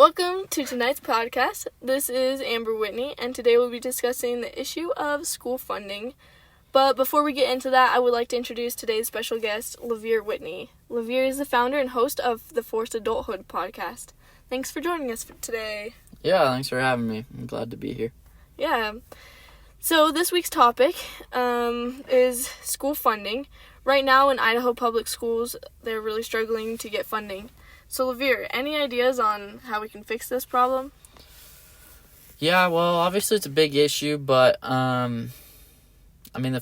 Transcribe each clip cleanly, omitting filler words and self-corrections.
Welcome to tonight's podcast. This is Amber Whitney, and today we'll be discussing the issue of school funding. But before we get into that, I would like to introduce today's special guest, LaVere Whitney. LaVere is the founder and host of the Forced Adulthood podcast. Thanks for joining us today. Yeah, thanks for having me. I'm glad to be here. Yeah. So this week's topic is school funding. Right now in Idaho public schools, they're really struggling to get funding. So LaVere, any ideas on how we can fix this problem? Yeah, well, obviously it's a big issue, but the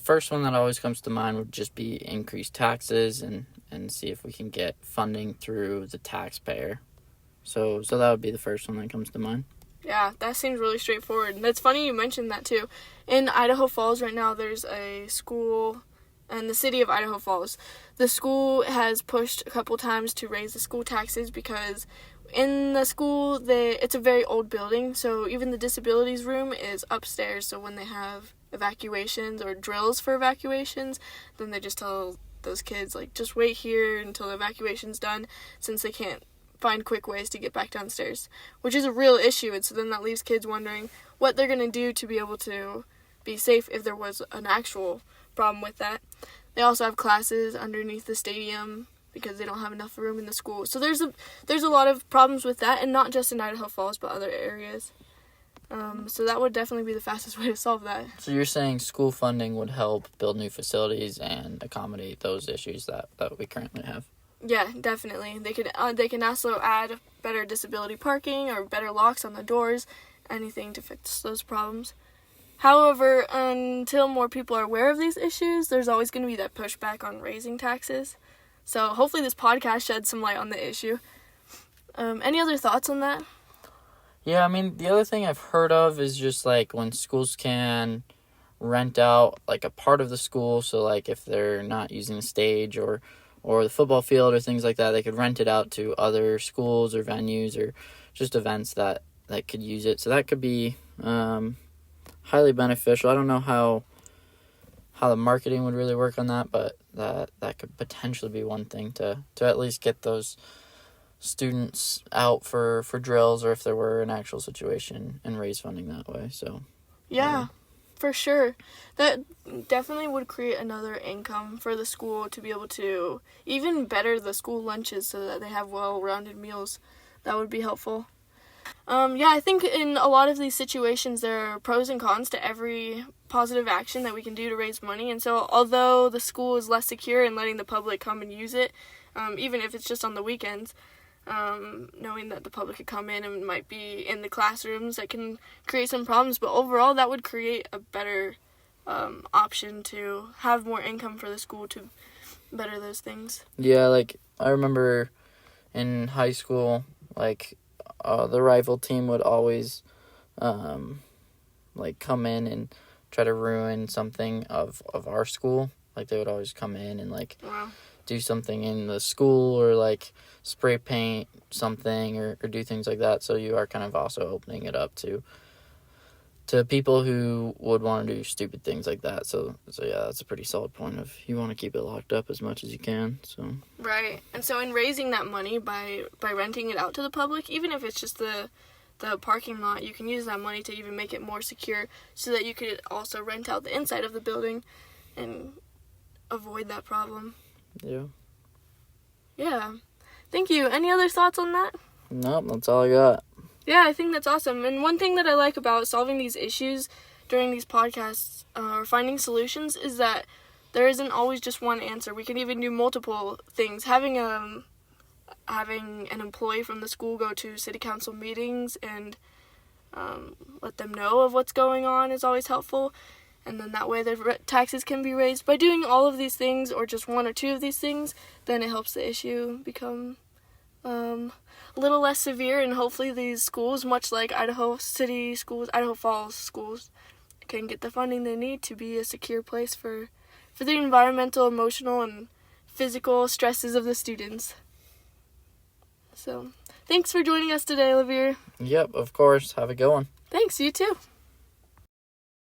first one that always comes to mind would just be increased taxes and see if we can get funding through the taxpayer. So that would be the first one that comes to mind. Yeah, that seems really straightforward. And it's funny you mentioned that too. In Idaho Falls right now, there's a school in the city of Idaho Falls. The school has pushed a couple times to raise the school taxes because in the school, it's a very old building, so even the disabilities room is upstairs. So when they have evacuations or drills for evacuations, then they just tell those kids, just wait here until the evacuation's done, since they can't find quick ways to get back downstairs, which is a real issue. And so then that leaves kids wondering what they're going to do to be able to be safe if there was an actual problem with that. They also have classes underneath the stadium because they don't have enough room in the school. So there's a lot of problems with that, and not just in Idaho Falls, but other areas. So that would definitely be the fastest way to solve that. So you're saying school funding would help build new facilities and accommodate those issues that we currently have? Yeah, definitely. They can also add better disability parking or better locks on the doors, anything to fix those problems. However, until more people are aware of these issues, there's always going to be that pushback on raising taxes. So hopefully this podcast sheds some light on the issue. Any other thoughts on that? Yeah, the other thing I've heard of is just when schools can rent out a part of the school. So if they're not using the stage or the football field or things like that, they could rent it out to other schools or venues or just events that could use it. So that could be highly beneficial. I don't know how the marketing would really work on that, but that could potentially be one thing to at least get those students out for drills, or if there were an actual situation, and raise funding that way. So yeah, for sure. That definitely would create another income for the school to be able to even better the school lunches so that they have well-rounded meals. That would be helpful. I think in a lot of these situations there are pros and cons to every positive action that we can do to raise money. And so although the school is less secure in letting the public come and use it, even if it's just on the weekends, knowing that the public could come in and might be in the classrooms, that can create some problems. But overall, that would create a better option to have more income for the school to better those things. Yeah, I remember in high school, the rival team would always come in and try to ruin something of our school. They would always come in and Wow. do something in the school, or spray paint something or do things like that. So you are kind of also opening it up to people who would want to do stupid things like that. So yeah, that's a pretty solid point of you want to keep it locked up as much as you can. So right. And so in raising that money by renting it out to the public, even if it's just the parking lot, you can use that money to even make it more secure so that you could also rent out the inside of the building and avoid that problem. Yeah. Yeah. Thank you. Any other thoughts on that? Nope, that's all I got. Yeah, I think that's awesome. And one thing that I like about solving these issues during these podcasts or finding solutions is that there isn't always just one answer. We can even do multiple things. Having an employee from the school go to city council meetings and let them know of what's going on is always helpful. And then that way the taxes can be raised. By doing all of these things or just one or two of these things, then it helps the issue become a little less severe, and hopefully these schools, much like Idaho City schools, Idaho Falls schools, can get the funding they need to be a secure place for the environmental, emotional, and physical stresses of the students. So, thanks for joining us today, LaVere. Yep, of course. Have a good one. Thanks, you too.